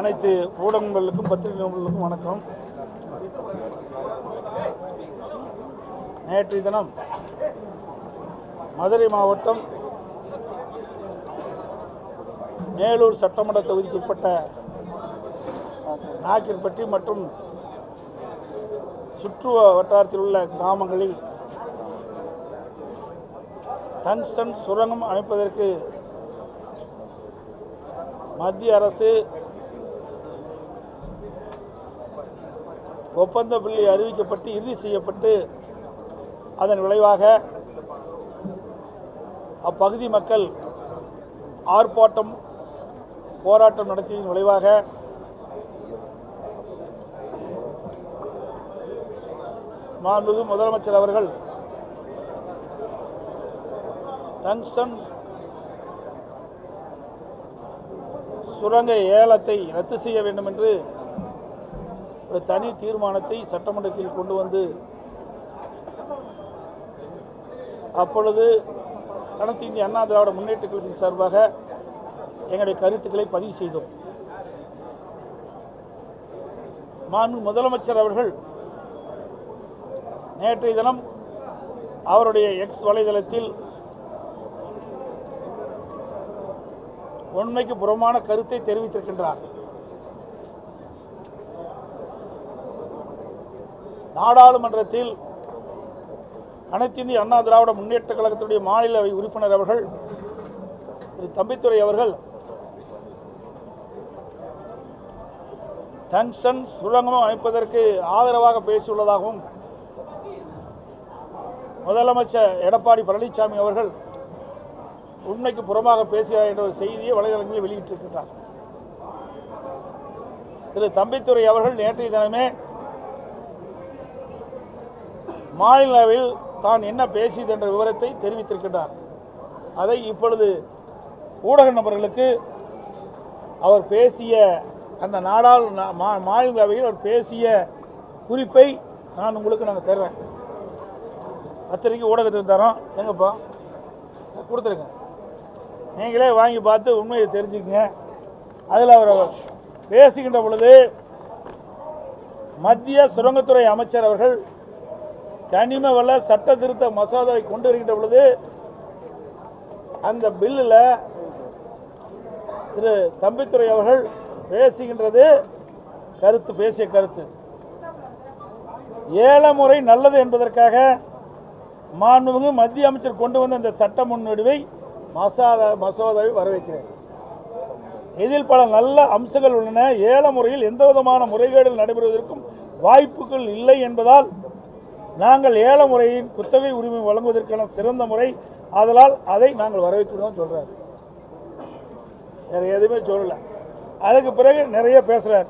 அனைத்து ஊடகங்களுக்கும் பத்திரிகை நிருபர்களுக்கும் வணக்கம். நேற்றைய தினம் மதுரை மாவட்டம் மேலூர் சட்டமன்ற தொகுதிக்கு உட்பட்ட நாக்கிற்பட்டி மற்றும் சுற்று வட்டாரத்தில் உள்ள கிராமங்களில் டங்ஸ்டன் சுரங்கம் அமைப்பதற்கு மத்திய அரசு ஒப்பந்த புள்ளி அறிவிக்கப்பட்டு இறுதி செய்யப்பட்டு அதன் விளைவாக அப்பகுதி மக்கள் ஆர்ப்பாட்டம் போராட்டம் நடத்தியதன் விளைவாக மாண்புமிகு முதலமைச்சர் அவர்கள் டங்ஸ்டன் சுரங்க ஏலத்தை ரத்து செய்ய வேண்டும் என்று ஒரு தனி தீர்மானத்தை சட்டமன்றத்தில் கொண்டு வந்து அப்பொழுது அனைத்து இந்திய அண்ணா திராவிட முன்னேற்ற கழகத்தின் சார்பாக எங்களுடைய கருத்துக்களை பதிவு செய்தோம். மாண்புமிகு முதலமைச்சர் அவர்கள் நேற்றைய தினம் அவருடைய எக்ஸ் வலைதளத்தில் உண்மைக்கு புறமான கருத்தை தெரிவித்திருக்கின்றார். நாடாளுமன்றத்தில் அனைத்து இந்திய அண்ணா திராவிட முன்னேற்ற கழகத்துடைய மாநிலவை உறுப்பினர் அவர்கள் திரு தம்பித்துரை அவர்கள் டங்ஸ்டன் சுரங்கம் அமைப்பதற்கு ஆதரவாக பேசியுள்ளதாகவும் முதலமைச்சர் எடப்பாடி பழனிசாமி அவர்கள் உண்மைக்கு புறமாக பேசுகிறார் என்ற ஒரு செய்தியை வலைதளங்களில் வெளியிட்டிருக்கிறார். திரு தம்பித்துரை அவர்கள் நேற்றைய தினமே மாநிலவில் தான் என்ன பேசியது என்ற விவரத்தை தெரிவித்திருக்கின்றார். அதை இப்பொழுது ஊடக நபர்களுக்கு அவர் பேசிய அந்த மாநிலவையில் அவர் பேசிய குறிப்பை நான் உங்களுக்கு நாங்கள் தர்றேன். பத்திரிக்கை ஊடகத்துக்கு தரோம், எங்கப்பா கொடுத்துருங்க, நீங்களே வாங்கி பார்த்து உண்மையை தெரிஞ்சுக்கங்க. அதில் அவர் பேசுகின்ற பொழுது மத்திய சுரங்கத்துறை அமைச்சர் அவர்கள் கனிம வள சட்ட திருத்த மசோதாவை கொண்டு வருகின்ற பொழுது அந்த பில்லில் திரு தம்பித்துரை அவர்கள் பேசுகின்றது பேசிய கருத்து ஏலமுறை நல்லது என்பதற்காக மாண்புமிகு மத்திய அமைச்சர் கொண்டு வந்த இந்த சட்ட முன்வடிவை மசோதாவை வரவேற்கிறேன். இதில் பல நல்ல அம்சங்கள் உள்ளன. ஏல முறையில் எந்த விதமான முறைகேடுகள் நடைபெறுவதற்கும் வாய்ப்புகள் இல்லை என்பதால் நாங்கள் ஏல முறையின் குத்தகை உரிமை வழங்குவதற்கான சிறந்த முறை, ஆதலால் அதை நாங்கள் வரவேற்கிறோம் சொல்றார். வேற எதுவுமே சொல்லல. அதுக்கு பிறகு நிறைய பேசுறார்.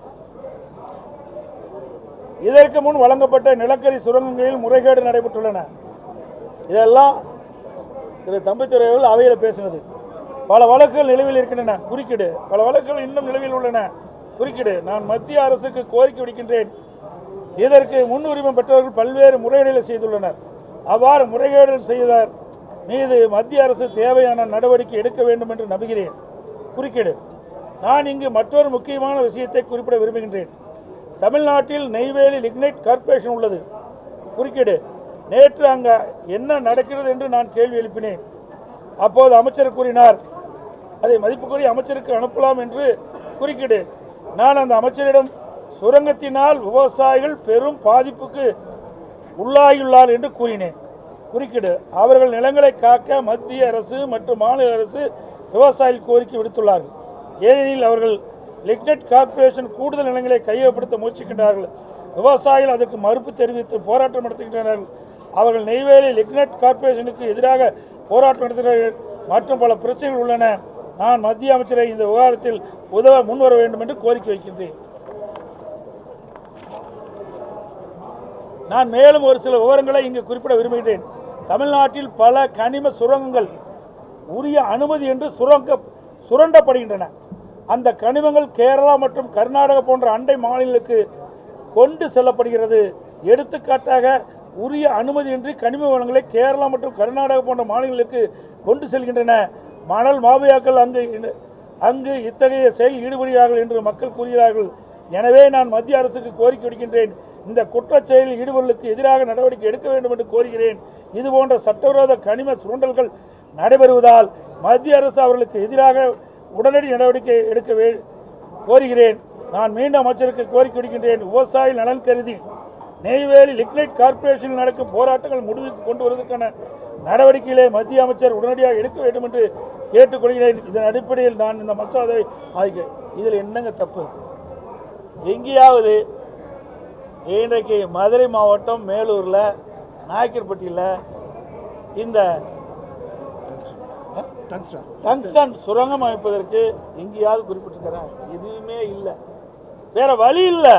இதற்கு முன் வழங்கப்பட்ட நிலக்கரி சுரங்கங்களில் முறைகேடு நடைபெற்றுள்ளன. இதெல்லாம் திரு தம்பித்துரை அவர்கள் அவையில் பேசினது. பல வழக்குகள் நிலுவையில் இருக்கின்றன, குறுக்கீடு. பல வழக்குகள் இன்னும் நிலுவையில் உள்ளன, குறுக்கீடு. நான் மத்திய அரசுக்கு கோரிக்கை விடுக்கின்றேன். இதற்கு முன்னுரிமை பெற்றவர்கள் பல்வேறு முறைகேடுகளை செய்துள்ளனர். அவ்வாறு முறைகேடுகள் செய்தார் மீது மத்திய அரசு தேவையான நடவடிக்கை எடுக்க வேண்டும் என்று நம்புகிறேன், குறுக்கீடு. நான் இங்கு மற்றொரு முக்கியமான விஷயத்தை குறிப்பிட விரும்புகின்றேன். தமிழ்நாட்டில் நெய்வேலி லிக்னைட் கார்ப்பரேஷன் உள்ளது, குறுக்கீடு. நேற்று அங்கே என்ன நடக்கிறது என்று நான் கேள்வி எழுப்பினேன். அப்போது அமைச்சர் கூறினார், அதை மதிப்புக்குரிய அமைச்சருக்கு அனுப்பலாம் என்று, குறுக்கீடு. நான் அந்த அமைச்சரிடம் சுரங்கத்தினால் விவசாயிகள் பெரும் பாதிப்புக்கு உள்ளாகியுள்ளார் என்று கூறினேன், குறுக்கீடு. அவர்கள் நிலங்களை காக்க மத்திய அரசு மற்றும் மாநில அரசு விவசாயிகள் கோரிக்கை விடுத்துள்ளார்கள். ஏனெனில் அவர்கள் லிக்னைட் கார்ப்பரேஷன் கூடுதல் நிலங்களை கையகப்படுத்த முயற்சிக்கின்றார்கள். விவசாயிகள் அதற்கு மறுப்பு தெரிவித்து போராட்டம் நடத்துகின்றனர். அவர்கள் நெய்வேலி லிக்னைட் கார்ப்பரேஷனுக்கு எதிராக போராட்டம் நடத்துகிறார்கள் மற்றும் பல பிரச்சனைகள் உள்ளன. நான் மத்திய அமைச்சரை இந்த விவகாரத்தில் உதவ முன்வர வேண்டும் என்று கோரிக்கை வைக்கின்றேன். நான் மேலும் ஒரு சில விவரங்களை இங்கு குறிப்பிட விரும்புகிறேன். தமிழ்நாட்டில் பல கனிம சுரங்கங்கள் உரிய அனுமதி என்று சுரண்டப்படுகின்றன. அந்த கனிமங்கள் கேரளா மற்றும் கர்நாடகா போன்ற அண்டை மாநிலங்களுக்கு கொண்டு செல்லப்படுகிறது. எடுத்துக்காட்டாக உரிய அனுமதியின்றி கனிம வளங்களை கேரளா மற்றும் கர்நாடகா போன்ற மாநிலங்களுக்கு கொண்டு செல்கின்றன. மணல் மாஃபியாக்கள் அங்கு அங்கு இத்தகைய செயல் ஈடுபடுகிறார்கள் என்று மக்கள் கூறுகிறார்கள். எனவே நான் மத்திய அரசுக்கு கோரிக்கை விடுக்கின்றேன். இந்த குற்றச் செயலில் ஈடுபவர்களுக்கு எதிராக நடவடிக்கை எடுக்க வேண்டும் என்று கோருகிறேன். இதுபோன்ற சட்டவிரோத கனிம சுரண்டல்கள் நடைபெறுவதால் மத்திய அரசு அவர்களுக்கு எதிராக உடனடி நடவடிக்கை எடுக்க கோருகிறேன். நான் மீண்டும் அமைச்சருக்கு கோரிக்கை விடுக்கின்றேன். விவசாய நலன் கருதி நெய்வேலி லிக்னைட் கார்ப்பரேஷனில் நடக்கும் போராட்டங்கள் முடிவுக்கு கொண்டு வருவதற்கான நடவடிக்கைகளை மத்திய அமைச்சர் உடனடியாக எடுக்க வேண்டும் என்று கேட்டுக்கொள்கிறேன். இதன் அடிப்படையில் நான் இந்த மசோதாவை ஆதரிக்கிறேன். இதில் என்னங்க தப்பு? எங்கேயாவது இன்றைக்கு மதுரை மாவட்டம் மேலூரில் நாயக்கர்பட்டியில் இந்த டங்ஸ்டன் சுரங்கம் அமைப்பதற்கு எங்கேயாவது குறிப்பிட்டிருக்கிறேன்? எதுவுமே இல்லை. வேற வழி இல்லை.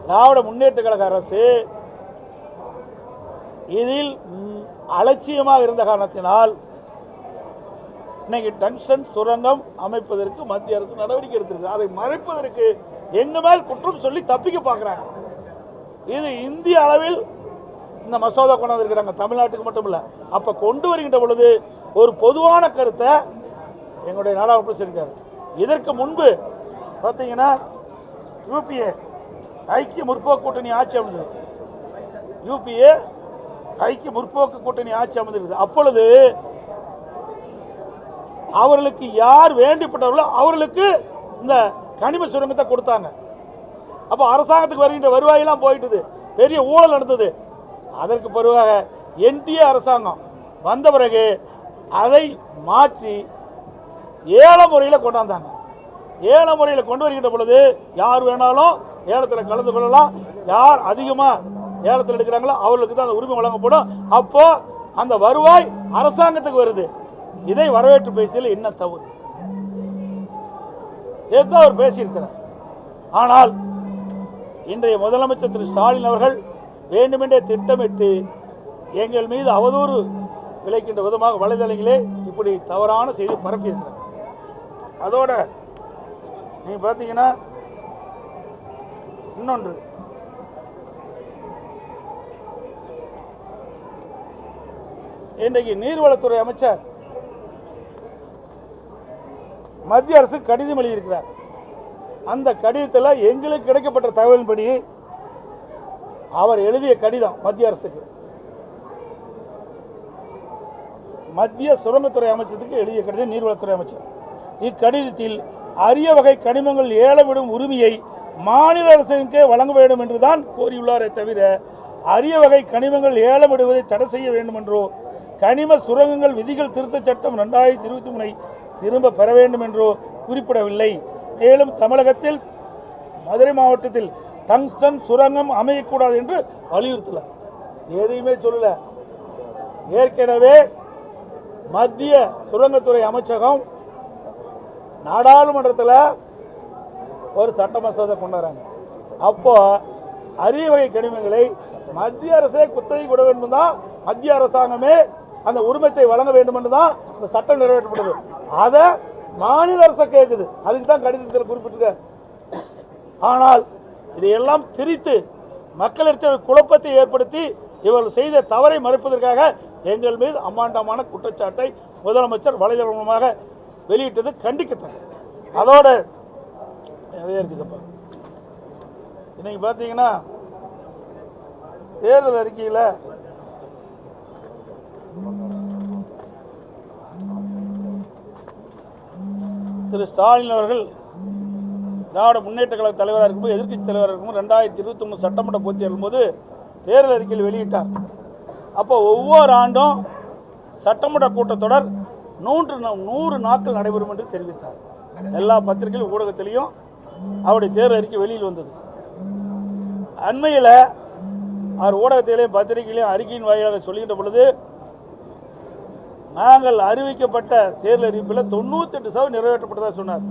திராவிட முன்னேற்ற கழக அரசு இதில் அலட்சியமாக இருந்த காரணத்தினால் இன்னைக்கு டங்ஸ்டன் சுரங்கம் அமைப்பதற்கு மத்திய அரசு நடவடிக்கை எடுத்திருக்கு. அதை மறைப்பதற்கு எங்க மேல் குற்றம் சொல்லி தப்பிக்க பார்க்குறாங்க. இது இந்திய அளவில் இந்த மசோதா கொண்டு வந்திருக்கிறாங்க, தமிழ்நாட்டுக்கு மட்டும் இல்லை. அப்போ கொண்டு வருகின்ற பொழுது ஒரு பொதுவான கருத்தை எங்களுடைய நாடாளுமன்ற சொல்லியிருக்காரு. இதற்கு முன்பு பார்த்தீங்கன்னா யூபிஏ ஐக்கிய முற்போக்கு கூட்டணி ஆட்சி அமைந்தது. யூபிஏ ஐக்கிய முற்போக்கு கூட்டணி ஆட்சி அமைந்திருக்குது. அப்பொழுது அவர்களுக்கு யார் வேண்டிப்பட்டவர்களோ அவர்களுக்கு இந்த கனிம சுரங்கத்தை கொடுத்தாங்க. அப்போ அரசாங்கத்துக்கு வருகின்ற வருவாயெல்லாம் போயிட்டுது, பெரிய ஊழல் நடந்தது. அதற்கு பிறகாக என்டிஏ அரசாங்கம் வந்த பிறகு அதை மாற்றி ஏல முறையில் கொண்டாந்தாங்க. ஏல முறையில் கொண்டு வருகின்ற பொழுது யார் வேணாலும் ஏலத்தில் கலந்து கொள்ளலாம். யார் அதிகமாக ஏலத்தில் எடுக்கிறாங்களோ அவர்களுக்கு தான் அந்த உரிமை வழங்கப்படும். அப்போ அந்த வருவாய் அரசாங்கத்துக்கு வருது. இதை வரவேற்று பேசியதில் என்ன தவறு? இதுதான் அவர் பேசியிருக்கிறார். ஆனால் இன்றைய முதலமைச்சர் திரு ஸ்டாலின் அவர்கள் வேண்டுமென்றே திட்டமிட்டு எங்கள் மீது அவதூறு விளைக்கின்ற விதமாக வலைதளங்களே இப்படி தவறான செய்தி பரப்பியிருக்கிறார். அதோட நீங்க பார்த்தீங்கன்னா இன்னொன்று, இன்றைக்கு நீர்வளத்துறை அமைச்சர் மத்திய அரசு கடிதம் எழுதியிருக்கிறார். அந்த கடிதத்தில் எங்களுக்கு கிடைக்கப்பட்ட தகவலின்படி அவர் எழுதிய கடிதம் மத்திய அரசுக்கு, மத்திய சுரங்கத்துறை அமைச்சருக்கு எழுதிய கடிதம் நீர்வளத்துறை அமைச்சர். இக்கடிதத்தில் அரிய வகை கனிமங்கள் ஏலமிடும் உரிமையை மாநில அரசுக்கே வழங்க வேண்டும் என்றுதான் கோரியுள்ளாரே தவிர அரிய வகை கனிமங்கள் ஏலமிடுவதை தடை செய்ய வேண்டும் என்றோ கனிம சுரங்கங்கள் விதிகள் திருத்தச் சட்டம் 2023 திரும்ப பெற வேண்டும் என்றோ குறிப்பிடவில்லை. மேலும் தமிழகத்தில் மதுரை மாவட்டத்தில் டங்ஸ்டன் சுரங்கம் அமையக்கூடாது என்று வலியுறுத்தல, எதையுமே சொல்லல. ஏற்கனவே மத்திய சுரங்கத்துறை அமைச்சகம் நாடாளுமன்றத்தில் ஒரு சட்ட மசோதா கொண்டாடுறாங்க. அப்போ அரிய வகை கனிமங்களை மத்திய அரசே குத்தகை கொட வேண்டும் தான், மத்திய அரசாங்கமே அந்த உரிமத்தை வழங்க வேண்டும் என்று தான் இந்த சட்டம் நிறைவேற்றப்பட்டது. அதை மாநில அரசு கேட்குது. அதுக்கு தான் கடிதத்தில் குறிப்பிட்டிருக்க. ஆனால் இதையெல்லாம் திரித்து மக்களிடத்தில் குழப்பத்தை ஏற்படுத்தி இவர்கள் செய்த தவறை மறைப்பதற்காக எங்கள் மீது அம்மாண்டமான குற்றச்சாட்டை முதலமைச்சர் வலைதளமாக வெளியிட்டது கண்டிக்கத்தக்கது. அதோட நிறைய இருக்குதுப்பா. இன்னைக்கு பார்த்தீங்கன்னா தேர்தல் அறிக்கையில் திரு ஸ்டாலின் அவர்கள் திராவிட முன்னேற்ற கழக தலைவராக இருக்கும்போது, எதிர்க்கட்சி தலைவராக இருக்கும்போது 2023 சட்டமன்ற பொதுத் தேர்தல் போது தேர்தல் அறிக்கையில் வெளியிட்டார். அப்போ ஒவ்வொரு ஆண்டும் சட்டமன்ற கூட்டத்தொடர் 100 நாட்கள் நடைபெறும் என்று தெரிவித்தார். எல்லா பத்திரிகைகள் ஊடகத்திலையும் அவருடைய தேர்தல் அறிக்கை வெளியில் வந்தது. அண்மையில் அவர் ஊடகத்திலையும் பத்திரிகையிலையும் அறிக்கையின் வாயிலாக சொல்லுகின்ற பொழுது நாங்கள் அறிவிக்கப்பட்ட தேர்தல் அறிவிப்பில் 98% நிறைவேற்றப்பட்டதாக சொன்னார்.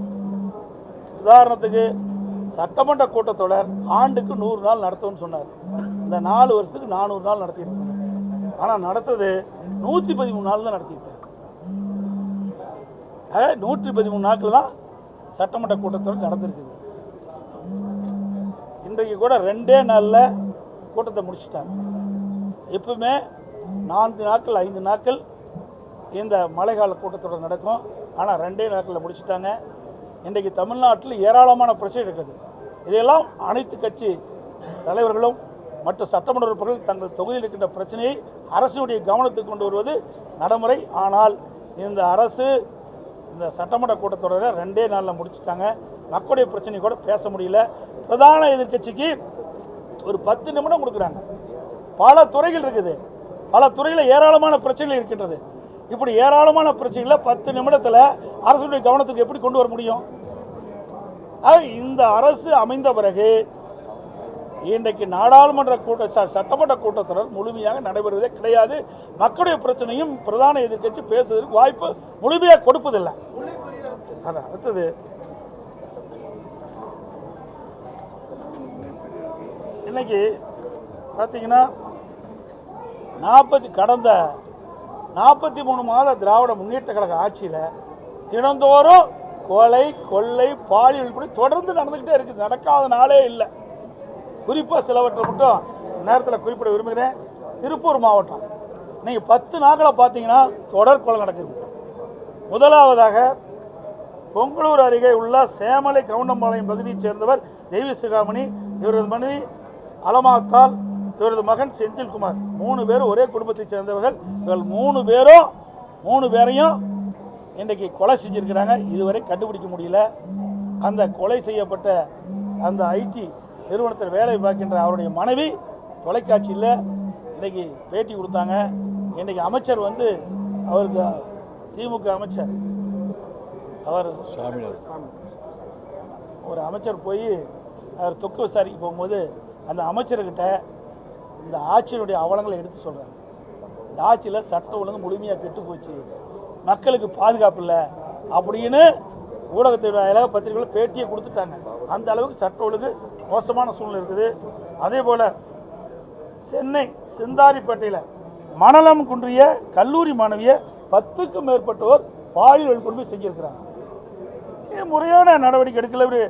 உதாரணத்துக்கு சட்டமன்ற கூட்டத்தொடர் ஆண்டுக்கு 100 நாள் நடத்தும்னு சொன்னார். இந்த 4 வருஷத்துக்கு 400 நாள் நடத்தியிருக்கோம். ஆனால் நடத்துறது 113 நாள் தான் நடத்தியிருக்காங்க. 113 நாட்கள் தான் சட்டமன்ற கூட்டத்தொடர் நடந்திருக்குது. இன்றைக்கு கூட 2 நாளில் கூட்டத்தை முடிச்சுட்டாங்க. எப்பவுமே 4 நாட்கள் 5 நாட்கள் இந்த மழைக்கால கூட்டத்தொடர் நடக்கும். ஆனால் 2 நாட்களில் முடிச்சுட்டாங்க. இன்றைக்கு தமிழ்நாட்டில் ஏராளமான பிரச்சனை இருக்குது. இதையெல்லாம் அனைத்து கட்சி தலைவர்களும் மற்ற சட்டமன்ற உறுப்பினர்கள் தங்கள் தொகுதியில் இருக்கின்ற பிரச்சனையை அரசுடைய கவனத்துக்கு கொண்டு வருவது நடைமுறை. ஆனால் இந்த அரசு இந்த சட்டமன்ற கூட்டத்தொடரை 2 நாளில் முடிச்சுட்டாங்க. மக்களுடைய பிரச்சனை கூட பேச முடியல. பிரதான எதிர்கட்சிக்கு ஒரு 10 நிமிடம் கொடுக்குறாங்க. பல துறைகள் இருக்குது, பல துறையில் ஏராளமான பிரச்சனைகள் இருக்கின்றது. இப்படி ஏராளமான பிரச்சனைகளை 10 நிமிடத்தில் அரசுடைய கவனத்துக்கு எப்படி கொண்டு வர முடியும்? இந்த அரசு அமைந்த பிறகு இன்றைக்கு நாடாளுமன்ற சட்டமன்ற கூட்டத்தொடர் முழுமையாக நடைபெறுவதே கிடையாது. மக்களுடைய பிரச்சனையும் பிரதான எதிர்க்கட்சி பேசுவதற்கு வாய்ப்பு முழுமையாக கொடுப்பதில்லை. அடுத்தது இன்னைக்கு பார்த்தீங்கன்னா கடந்த 43 மாத திராவிட முன்னேற்ற கழக ஆட்சியில் தினந்தோறும் கொலை, கொள்ளை, பாலியல் கூட தொடர்ந்து நடந்துக்கிட்டே இருக்குது. நடக்காத நாளே இல்லை. குறிப்பாக சிலவற்றை மட்டும் நேரத்தில் குறிப்பிட விரும்புகிறேன். திருப்பூர் மாவட்டம் நீங்கள் 10 நாட்களை பார்த்தீங்கன்னா தொடர் கொலை நடக்குது. முதலாவதாக பொங்கலூர் அருகே உள்ள சேமலை கவுண்டம்பாளையம் பகுதியைச் சேர்ந்தவர் தெய்வ சிகாமணி, இவரது மனைவி அலமாத்தால், இவரது மகன் செந்தில்குமார், 3 பேரும் ஒரே குடும்பத்தைச் சேர்ந்தவர்கள். இவர்கள் 3 பேரையும் இன்றைக்கு கொலை செஞ்சுருக்கிறாங்க. இதுவரை கண்டுபிடிக்க முடியல. அந்த கொலை செய்யப்பட்ட அந்த ஐடி நிறுவனத்தில் வேலை பார்க்கின்ற அவருடைய மனைவி தொலைக்காட்சியில் இன்றைக்கி பேட்டி கொடுத்தாங்க. இன்றைக்கி அமைச்சர் அவருக்கு திமுக அமைச்சர் அவர் ஒரு அமைச்சர் போய் அவர் தொக்கு விசாரிக்க போகும்போது அந்த அமைச்சர்கிட்ட இந்த ஆட்சியினுடைய அவலங்களை எடுத்து சொல்கிறாங்க. இந்த ஆட்சியில் சட்டம் ஒழுங்கு முழுமையாக கெட்டு போச்சு, மக்களுக்கு பாதுகாப்பு இல்லை அப்படின்னு ஊடகத்தின் வாயிலாக பத்திரிகைகள் பேட்டியை கொடுத்துட்டாங்க. அந்த அளவுக்கு சட்ட ஒழுங்கு மோசமான சூழ்நிலை இருக்குது. அதே போல் சென்னை சிந்தாரிப்பேட்டையில் மணலம் குன்றிய கல்லூரி மாணவியை 10க்கும் மேற்பட்டோர் பாலியல் கொண்டு போய் செஞ்சுருக்கிறாங்க. முறையான நடவடிக்கை எடுக்கல. இப்படி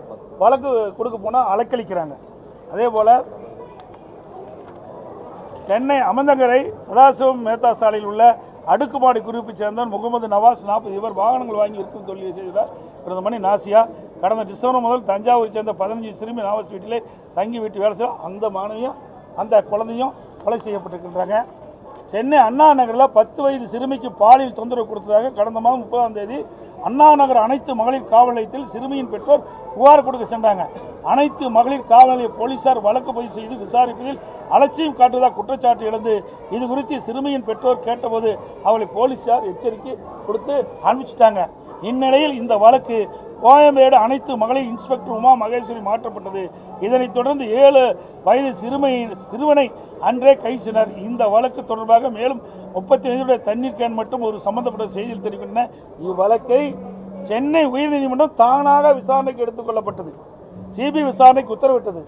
வழக்கு கொடுக்க போனால் அலக்களிக்கிறாங்க. அதே போல் சென்னை அமந்தங்கரை சதாசிவம் மேத்தா சாலையில் உள்ள அடுக்குமாடி குரூப்பை சேர்ந்தவர் முகமது நவாஸ் 40 இவர் வாகனங்கள் வாங்கி விற்கும் தொழிலை செய்தார். இவரது மணி நாசியா கடந்த டிசம்பர் முதல் தஞ்சாவூரை சேர்ந்த 15 சிறுமி நாவாஸ் வீட்டிலே தங்கி வீட்டு வேலை செய்ய அந்த மாணவியும் அந்த குழந்தையும் கொலை செய்யப்பட்டிருக்கின்றாங்க. சென்னை அண்ணா நகரில் 10 வயது சிறுமிக்கு பாலியல் தொந்தரவு கொடுத்ததாக கடந்த மாதம் 30ஆம் தேதி அண்ணா நகர் அனைத்து மகளிர் காவல் நிலையத்தில் சிறுமியின் பெற்றோர் புகார் கொடுக்க சென்றாங்க. அனைத்து மகளிர் காவல் நிலைய போலீசார் வழக்கு பதிவு செய்து விசாரிப்பதில் அலட்சியம் காட்டுவதாக குற்றச்சாட்டு எழுந்து இது குறித்து சிறுமியின் பெற்றோர் கேட்டபோது அவளை போலீசார் எச்சரிக்கை கொடுத்து அனுப்பிச்சிட்டாங்க. இந்நிலையில் இந்த வழக்கு கோயம்பேடு அனைத்து மகளிர் இன்ஸ்பெக்டர் உமா மகேஸ்வரி மாற்றப்பட்டது. இதனைத் தொடர்ந்து 7 வயது சிறுவனை அன்றே கைசினர். இந்த வழக்கு தொடர்பாக மேலும் 35 தண்ணீர் கேன் மட்டும் ஒரு சம்பந்தப்பட்ட செய்தியில் தெரிவிக்கின்றன. இவ்வழக்கை சென்னை உயர்நீதிமன்றம் தானாக விசாரணைக்கு எடுத்துக்கொள்ளப்பட்டது. சிபிஐ விசாரணைக்கு உத்தரவிட்டது.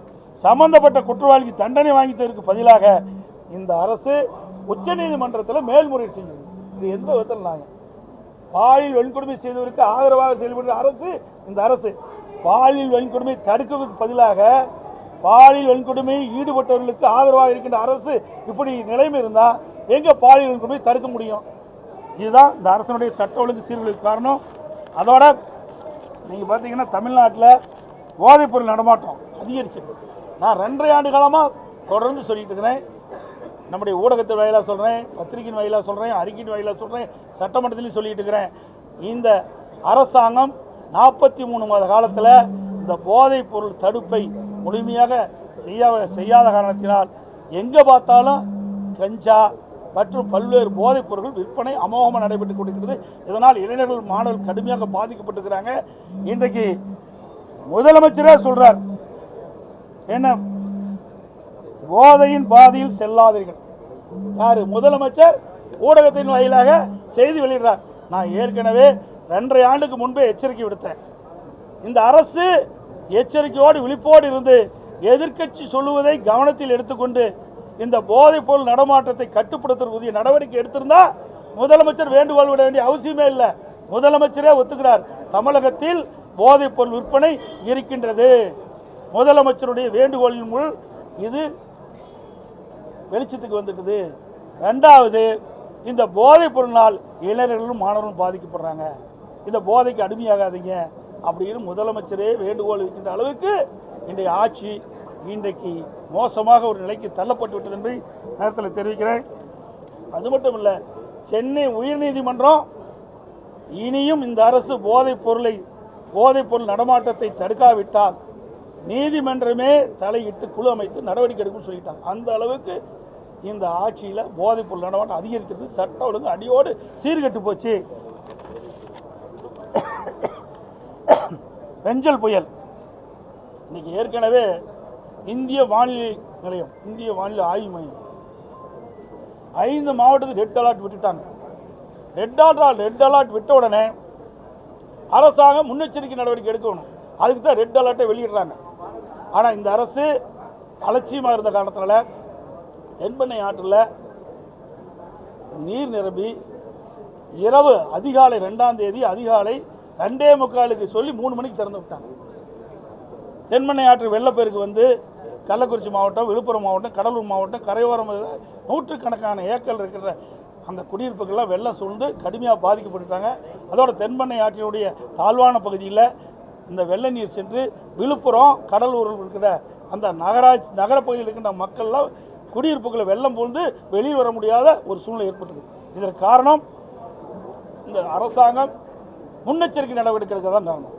சம்பந்தப்பட்ட குற்றவாளிக்கு தண்டனை வாங்கியதற்கு பதிலாக இந்த அரசு உச்சநீதிமன்றத்தில் மேல்முறையீடு செஞ்சது. இது எந்த விதத்தில் நாங்கள் பாலியல் வன்கொடுமை செய்தவருக்கு ஆதரவாக செயல்படுற அரசு இந்த அரசு. பாலியல் வன்கொடுமை தடுக்கிறதுக்கு பதிலாக பாலியல் வன்கொடுமையில் ஈடுபட்டவர்களுக்கு ஆதரவாக இருக்கின்ற அரசு இப்படி நிலைமை இருந்தால் எங்கே பாலியல் வன்கொடுமை தடுக்க முடியும்? இதுதான் இந்த அரசனுடைய சட்ட ஒழுங்கு சீர்குலைக்கு காரணம். அதோட நீங்கள் பார்த்தீங்கன்னா தமிழ்நாட்டில் போதைப்பொருள் நடமாட்டம் அதிகரிச்சிருக்கு. நான் 2.5 ஆண்டு காலமாக தொடர்ந்து சொல்லிட்டு இருக்கிறேன். நம்முடைய ஊடகத்தின் வாயிலாக சொல்கிறேன், பத்திரிகையின் வாயிலாக சொல்கிறேன், அறிக்கையின் வாயிலாக சொல்கிறேன், சட்டமன்றத்திலையும் சொல்லிட்டு இருக்கிறேன். இந்த அரசாங்கம் 43 மாத காலத்தில் இந்த போதைப் பொருள் தடுப்பை முழுமையாக செய்யாத காரணத்தினால் எங்கே பார்த்தாலும் கஞ்சா மற்றும் பல்வேறு போதைப் பொருட்கள் விற்பனை அமோகமாக நடைபெற்று கொண்டிருக்கிறது. இதனால் இளைஞர்கள் மாணவர்கள் கடுமையாக பாதிக்கப்பட்டிருக்கிறாங்க. இன்றைக்கு முதலமைச்சரே சொல்கிறார், என்ன போதையின் பாதையில் செல்லாதீர்கள். யார்? முதலமைச்சர் ஊடகத்தின் வாயிலாக செய்தி வெளியிடுறார். நான் ஏற்கனவே 2.5 ஆண்டுக்கு முன்பே எச்சரிக்கை விடுத்தேன். இந்த அரசு எச்சரிக்கையோடு விழிப்போடு இருந்து எதிர்க்கட்சி சொல்லுவதை கவனத்தில் எடுத்துக்கொண்டு இந்த போதைப் பொருள் நடமாட்டத்தை கட்டுப்படுத்துவதற்குரிய நடவடிக்கை எடுத்திருந்தா முதலமைச்சர் வேண்டுகோள் விட வேண்டிய அவசியமே இல்லை. முதலமைச்சரே ஒத்துக்கிறார், தமிழகத்தில் போதைப் பொருள் விற்பனை இருக்கின்றது. முதலமைச்சருடைய வேண்டுகோளின் மூலம் இது வெளிச்சத்துக்கு வந்துட்டது. 2வது, இந்த போதைப் பொருளினால் இளைஞர்களும் மாணவர்களும் பாதிக்கப்படுறாங்க. இந்த போதைக்கு அடிமையாகாதீங்க அப்படின்னு முதலமைச்சரே வேண்டுகோள் வைக்கின்ற அளவுக்கு இன்றைய ஆட்சி இன்றைக்கு மோசமாக ஒரு நிலைக்கு தள்ளப்பட்டு விட்டது என்பதை நேரத்தில் தெரிவிக்கிறேன். அது மட்டும் இல்லை, சென்னை உயர்நீதிமன்றம் இனியும் இந்த அரசு போதைப்பொருள் நடமாட்டத்தை தடுக்காவிட்டால் நீதிமன்றமே தலையிட்டு குழு அமைத்து நடவடிக்கை எடுக்கும் சொல்லிட்டாங்க. அந்த அளவுக்கு இந்த ஆட்சியில் போதைப்பொருள் நடமாட்டம் அதிகரித்திருக்கு. சட்ட ஒழுங்கு அடியோடு சீர்கெட்டு போச்சு. பெஞ்சல் புயல் இன்னைக்கு ஏற்கனவே இந்திய வானிலை நிலையம், இந்திய வானிலை ஆய்வு மையம் 5 மாவட்டத்துக்கு ரெட் அலர்ட் விட்டுட்டாங்க. ரெட் அலர்ட் விட்ட உடனே அரசாங்கம் முன்னெச்சரிக்கை நடவடிக்கை எடுக்கணும். அதுக்கு தான் ரெட் அலர்ட்டை வெளியிடுறாங்க. ஆனால் இந்த அரசு அலட்சியமாக இருந்த காரணத்தினால தென்பெண்ணை ஆற்றில் நீர் நிரம்பி இரவு அதிகாலை 2ஆம் தேதி அதிகாலை 2:45 சொல்லி 3 மணிக்கு திறந்து விட்டாங்க. தென்பெண்ணை ஆற்று வெள்ளப்பெருக்கு வந்து கள்ளக்குறிச்சி மாவட்டம், விழுப்புரம் மாவட்டம், கடலூர் மாவட்டம் கரையோரம் நூற்றுக்கணக்கான ஏக்கர் இருக்கிற அந்த குடியிருப்புகள்லாம் வெள்ளம் சூழ்ந்து கடுமையாக பாதிக்கப்பட்டுட்டாங்க. அதோட தென்பெண்ணை ஆற்றினுடைய தாழ்வான பகுதியில் இந்த வெள்ள நீர் சென்று விழுப்புரம் கடலூரில் இருக்கிற அந்த நகரப்பகுதியில் இருக்கின்ற மக்கள்லாம் குடியிருப்புகளை வெள்ளம் போந்து வெளியில் வர முடியாத ஒரு சூழ்நிலை ஏற்பட்டது. இதற்கு காரணம் இந்த அரசாங்கம் முன்னெச்சரிக்கை நடவடிக்கை எடுக்க தான் காரணம்.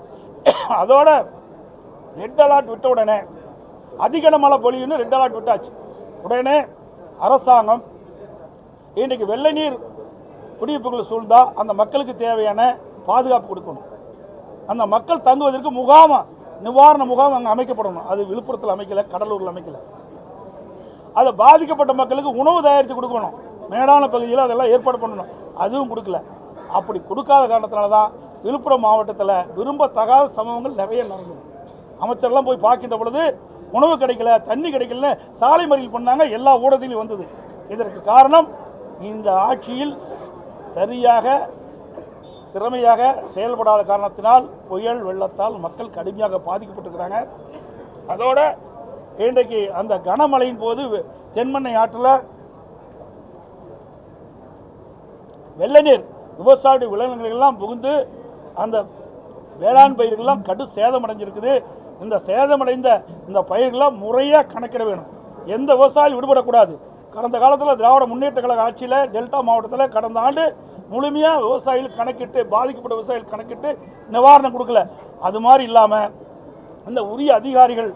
அதோட ரெட் அலர்ட் விட்ட உடனே அதிக மழை பொழிவுன்னு ரெட் அலர்ட் விட்டாச்சு. உடனே அரசாங்கம் இன்றைக்கு வெள்ள நீர் குடியிருப்புகளை சூழ்ந்தால் அந்த மக்களுக்கு தேவையான பாதுகாப்பு கொடுக்கணும். அந்த மக்கள் தங்குவதற்கு நிவாரண முகாம் அங்கே அமைக்கப்படணும். அது விழுப்புரத்தில் அமைக்கலை, கடலூரில் அமைக்கலை. அதை பாதிக்கப்பட்ட மக்களுக்கு உணவு தயாரித்து கொடுக்கணும். மேடான பகுதியில் அதெல்லாம் ஏற்பாடு பண்ணணும். அதுவும் கொடுக்கல. அப்படி கொடுக்காத காரணத்தினால தான் விழுப்புரம் மாவட்டத்தில் விரும்பத்தகாத சம்பவங்கள் நிறைய நடந்தது. அமைச்சர்லாம் போய் பார்க்கின்ற பொழுது உணவு கிடைக்கல, தண்ணி கிடைக்கலன்னு சாலை மறியல் பண்ணாங்க. எல்லா ஊடகத்திலையும் வந்தது. இதற்கு காரணம் இந்த ஆட்சியில் சரியாக திறமையாக செயல்படாத காரணத்தினால் புயல் வெள்ளத்தால் மக்கள் கடுமையாக பாதிக்கப்பட்டிருக்கிறாங்க. அதோட இன்றைக்கு அந்த கனமழையின் போது தென்பெண்ணை ஆற்றில் வெள்ள நீர் விவசாய விலங்குகளெல்லாம் புகுந்து அந்த வேளாண் பயிர்கள்லாம் கடு சேதமடைஞ்சிருக்குது. இந்த சேதமடைந்த இந்த பயிர்கள்லாம் முறையாக கணக்கிட வேணும். எந்த விவசாயியும் விடுபடக்கூடாது. கடந்த காலத்தில் திராவிட முன்னேற்ற கழக ஆட்சியில் டெல்டா மாவட்டத்தில் கடந்த ஆண்டு முழுமையாக விவசாயிகள் கணக்கிட்டு பாதிக்கப்பட்ட விவசாயிகள் கணக்கிட்டு நிவாரணம் கொடுக்கல. அது மாதிரி இல்லாமல் இந்த உரிய அதிகாரிகள்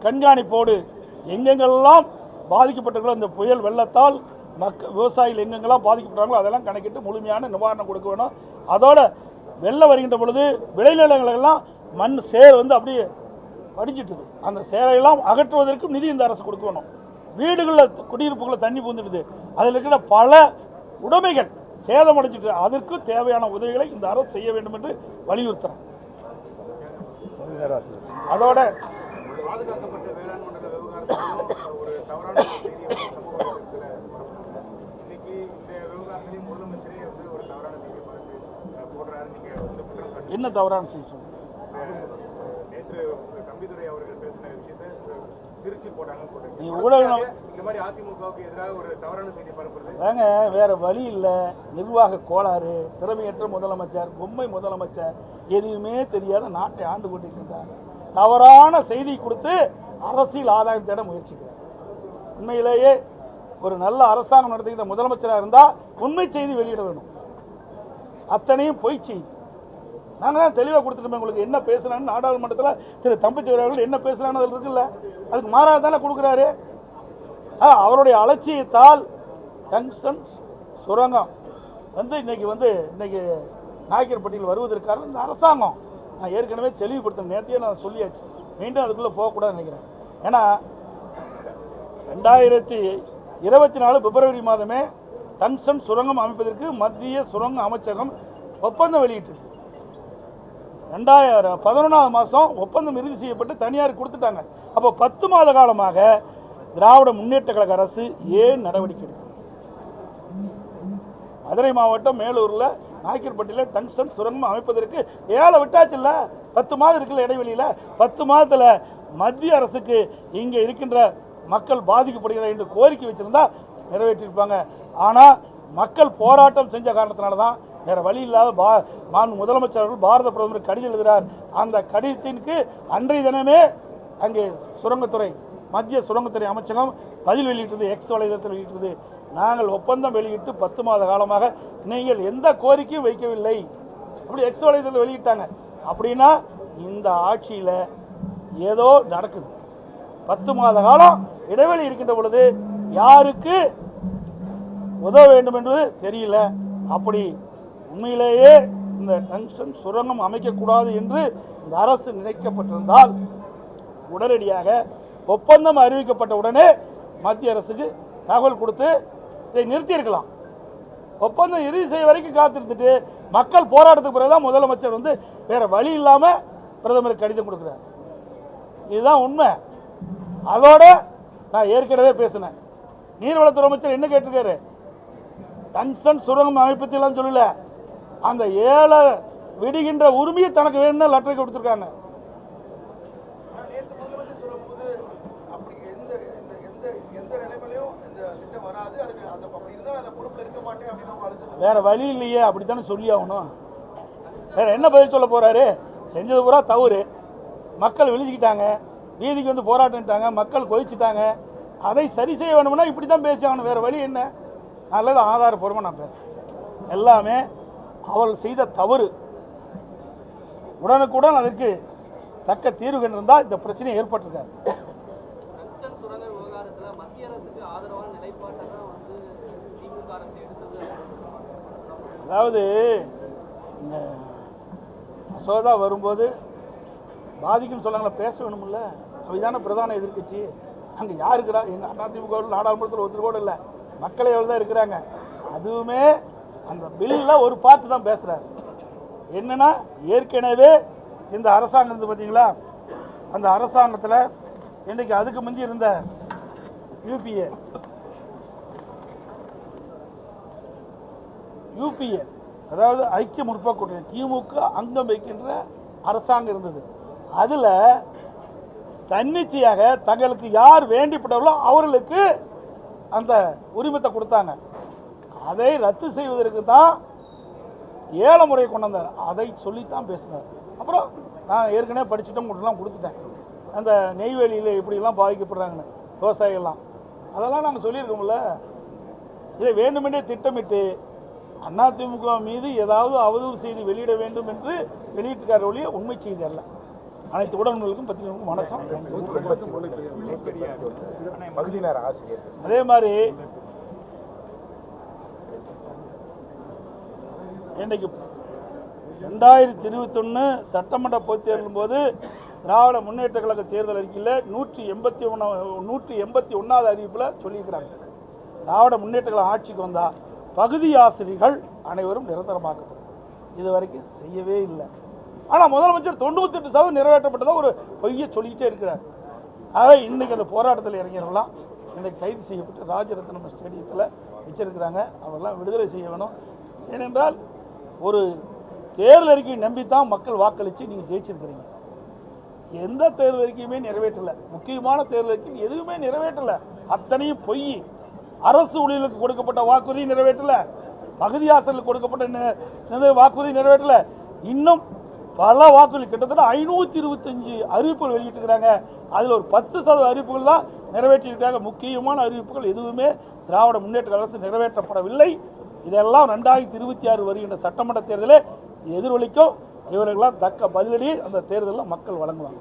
கண்காணிப்போடு எங்கெங்கெல்லாம் பாதிக்கப்பட்டிருக்கிறோம் இந்த புயல் வெள்ளத்தால் விவசாயிகள் எங்கெங்கெல்லாம் பாதிக்கப்பட்டாங்களோ அதெல்லாம் கணக்கிட்டு முழுமையான நிவாரணம் கொடுக்க வேணும். அதோட வெள்ளம் வருகின்ற பொழுது விளைநிலங்களெல்லாம் மண் சேர் வந்து அப்படியே படிஞ்சிட்டுது. அந்த சேரையெல்லாம் அகற்றுவதற்கும் நிதி இந்த அரசு கொடுக்கணும். வீடுகளில் குடியிருப்புகளில் தண்ணி பூந்துடுது. அதில் இருக்கிற பல உடைமைகள் சேதமடைஞ்சிட்டு அதற்கு தேவையான உதவிகளை இந்த அரசு செய்ய வேண்டும் என்று வலியுறுத்துறோம். அதோட பாதுகாக்கப்பட்ட வேளாண் மண்டல விவகாரத்திலும் ஒரு தவறான இன்னைக்கு இந்த விவகாரத்திலையும் முதலமைச்சரே வந்து ஒரு தவறான செய்தி போடுறாரு. நீங்க வந்து என்ன தவறான செய்தி சொல்லுங்க? நேற்று தம்பிதுரை அவர்கள் பேசின விஷயத்தை திருச்சி போட்டாங்கன்னு சொல்றீங்க. இந்த மாதிரி அதிமுகவுக்கு எதிராக ஒரு தவறான செய்தி பரப்புறது வேற வழி இல்லை. நிர்வாக கோளாறு, திறமையற்ற முதலமைச்சர், பொம்மை முதலமைச்சர், எதுவுமே தெரியாத நாட்டை ஆண்டு கொண்டிருக்கின்றார். தவறான செய்தி கொடுத்து அரசியல் ஆதாயம் தேட முயற்சிக்கிறார். உண்மையிலேயே ஒரு நல்ல அரசாங்கம் நடத்துகின்ற முதலமைச்சராக இருந்தால் உண்மை செய்தி வெளியிட வேணும். அத்தனையும் பொய் செய்தி. நாங்கள் தான் தெளிவாக கொடுத்துட்டோம். உங்களுக்கு என்ன பேசுகிறான்னு நாடாளுமன்றத்தில் திரு தம்பிதுரை அவர்கள் என்ன பேசுகிறான்னு அதில் இருக்குல்ல, அதுக்கு மாறாக தானே கொடுக்குறாரு. அவருடைய அலட்சியத்தால் டங்ஸ்டன் சுரங்கம் வந்து இன்னைக்கு நாயக்கர்பட்டியில் வருவதற்காக இந்த அரசாங்கம் நான் ஏற்கனவே தெளிவுபடுத்தேன். நேற்றையே நான் சொல்லியாச்சு. மீண்டும் அதுக்குள்ளே போகக்கூடாதுன்னு நினைக்கிறேன். ஏன்னா 2024 பிப்ரவரி மாதமே டங்ஸ்டன் சுரங்கம் அமைப்பதற்கு மத்திய சுரங்க அமைச்சகம் ஒப்பந்தம் வெளியிட்டிருக்கு. 2011 மாதம் ஒப்பந்தம் இறுதி செய்யப்பட்டு தனியார் கொடுத்துட்டாங்க. அப்போ 10 மாத காலமாக திராவிட முன்னேற்ற கழக அரசு ஏன் நடவடிக்கை எடுக்கும்? மதுரை மாவட்டம் மேலூரில் நாயக்கர்பட்டியில் டங்ஸ்டன் சுரங்கம் அமைப்பதற்கு ஏழை விட்டாச்சு இல்லை, 10 மாதம் இருக்குல்ல இடைவெளியில். 10 மாதத்தில் மத்திய அரசுக்கு இங்கே இருக்கின்ற மக்கள் பாதிக்கப்படுகிறார் என்று கோரிக்கை வச்சுருந்தா நிறைவேற்றியிருப்பாங்க. ஆனால் மக்கள் போராட்டம் செஞ்ச காரணத்தினால தான் வேறு வழி இல்லாத முதலமைச்சர் அவர்கள் பாரத பிரதமர் கடிதம் எழுதுகிறார். அந்த கடிதத்திற்கு அன்றைய தினமே அங்கே சுரங்கத்துறை மத்திய சுரங்கத்துறை அமைச்சகம் பதில் வெளியிட்டது, எக்ஸ் வலைதளத்தில் வெளியிட்டது. நாங்கள் ஒப்பந்தம் வெளியிட்டு 10 மாத காலமாக நீங்கள் எந்த கோரிக்கையும் வைக்கவில்லை அப்படி எக்ஸ் வலைதளத்தில் வெளியிட்டாங்க. அப்படின்னா இந்த ஆட்சியில் ஏதோ நடக்குது. 10 மாத காலம் இடைவெளி இருக்கின்ற பொழுது யாருக்கு உதவ வேண்டும் என்பது தெரியல. அப்படி உண்மையிலேயே இந்த டங்ஸ்டன் சுரங்கம் அமைக்கக்கூடாது என்று இந்த அரசு நினைக்கப்பட்டிருந்தால் உடனடியாக ஒப்பந்தம் அறிவிக்கப்பட்ட உடனே மத்திய அரசுக்கு தகவல் கொடுத்து இதை நிறுத்தியிருக்கலாம். ஒப்பந்தம் இறுதி செய்ய வரைக்கும் காத்திருந்துட்டு மக்கள் போராட்டத்துக்கு பிறகுதான் முதலமைச்சர் வேற வழி இல்லாமல் பிரதமருக்கு கடிதம் கொடுக்குறார். இதுதான் உண்மை. அதோட நான் ஏற்கனவே பேசினேன். நீர்வளத்துறை அமைச்சர் என்ன கேட்டிருக்காரு? டங்ஸ்டன் சுரங்கம் அமைப்பதெல்லாம் சொல்லல, அந்த ஏழை விடுகின்ற உரிமையை தனக்கு வேணும்னு லெட்டர் கொடுத்துருக்காங்க. வேற வழி இல்லையே, அப்படித்தானே சொல்லி ஆகணும். வேற என்ன பதில் சொல்ல போறாரு? செஞ்சது பூரா தவறு, மக்கள் விழிச்சுக்கிட்டாங்க, வீதிக்கு போராட்டம்ட்டாங்க, மக்கள் கொதிச்சுட்டாங்க. அதை சரி செய்ய வேணும்னா இப்படி தான் பேசி ஆகணும். வேற வழி என்ன? நல்லது ஆதாரப்பூர்வமாக நான் பேசுகிறேன். எல்லாமே அவர்கள் செய்த தவறு. உடனுக்குடன் அதற்கு தக்க தீர்வு கண்டிருந்தால் இந்த பிரச்சனை ஏற்பட்டிருக்காது. அதாவது மசோதா வரும்போது பாதிக்கும் சொன்னாங்களா, பேச வேணும்ல. அவைதான பிரதான எதிர்க்கட்சி. அங்கே யார் இருக்கிறா? எங்கள் அதிமுக நாடாளுமன்றத்தில் ஒருத்தர் கூட இல்லை, மக்களே எவ்வளோ தான் இருக்கிறாங்க. அதுவுமே அந்த பில்லில் ஒரு பார்ட்டு தான் பேசுகிறார். என்னென்னா, ஏற்கனவே இந்த அரசாங்கம் பார்த்தீங்களா, அந்த அரசாங்கத்தில் இன்றைக்கு அதுக்கு முந்தி இருந்த யூபிஏ அதாவது ஐக்கிய முற்போக்கு கூட்டணி திமுக அங்கம் வைக்கின்ற அரசாங்கம் இருந்தது. அதில் தன்னிச்சையாக தங்களுக்கு யார் வேண்டிப்பட்டவர்களோ அவர்களுக்கு அந்த உரிமத்தை கொடுத்தாங்க. அதை ரத்து செய்வதற்கு தான் 7 முறை கொண்டு வந்தார். அதை சொல்லித்தான் பேசினார். அப்புறம் நான் ஏற்கனவே படிச்சுட்டோம் கொடுத்துட்டேன். அந்த நெய்வேலியில் எப்படிலாம் பாதிக்கப்படுறாங்கன்னு விவசாயிகள்லாம் அதெல்லாம் நாங்கள் சொல்லியிருக்கோம்ல. இதை வேண்டுமென்றே திட்டமிட்டு அதிமுக மீது ஏதாவது அவதூறு செய்தி வெளியிட வேண்டும் என்று வெளியிட்டிருக்கார் ஒழிய உண்மை செய்தி அல்ல. அனைத்து உடன்களுக்கும் பத்திரிகைகளுக்கும் வணக்கம். அதே மாதிரி இன்றைக்கு 2021 சட்டமன்ற பொதுத் தேர்தலின் போது திராவிட முன்னேற்ற கழக தேர்தல் அறிக்கையில் 181வது அறிவிப்பில் சொல்லியிருக்கிறாங்க, திராவிட முன்னேற்ற கழகம் ஆட்சிக்கு வந்தால் பகுதி ஆசிரியர்கள் அனைவரும் நிரந்தரமாக்கப்படும். இது வரைக்கும் செய்யவே இல்லை. ஆனால் முதலமைச்சர் 98% நிறைவேற்றப்பட்டதாக ஒரு பொய்யை சொல்லிக்கிட்டே இருக்கிறார். ஆக இன்றைக்கி அந்த போராட்டத்தில் இறங்கிறவங்களாம் இன்றைக்கு கைது செய்யப்பட்டு ராஜரத்னம் ஸ்டேடியத்தில் வச்சிருக்கிறாங்க. அவரெல்லாம் விடுதலை செய்ய வேணும். ஏனென்றால் ஒரு தேர்தல் அறிக்கையை நம்பித்தான் மக்கள் வாக்களித்து நீங்கள் ஜெயிச்சிருக்கிறீங்க. எந்த தேர்தல் அறிக்கையுமே நிறைவேற்றலை. முக்கியமான தேர்தல் அறிக்கை எதுவுமே நிறைவேற்றலை. அத்தனையும் பொய். அரசு ஊழியர்களுக்கு கொடுக்கப்பட்ட வாக்குறுதி நிறைவேற்றலை. பகுதி ஆசிரியர்களுக்கு கொடுக்கப்பட்ட வாக்குறுதி நிறைவேற்றலை. இன்னும் பல வாக்குறுதி கிட்டத்தட்ட 525 அறிவிப்புகள் வெளியிட்டிருக்கிறாங்க. அதில் ஒரு 10% அறிவிப்புகள் தான் நிறைவேற்றியிருக்காங்க. முக்கியமான அறிவிப்புகள் எதுவுமே திராவிட முன்னேற்ற அரசு நிறைவேற்றப்படவில்லை. இதெல்லாம் 2026 வருகின்ற சட்டமன்ற தேர்தலில் எதிரொலிக்கும். இவர்களெல்லாம் தக்க பதிலடி அந்த தேர்தலில் மக்கள் வழங்குவாங்க.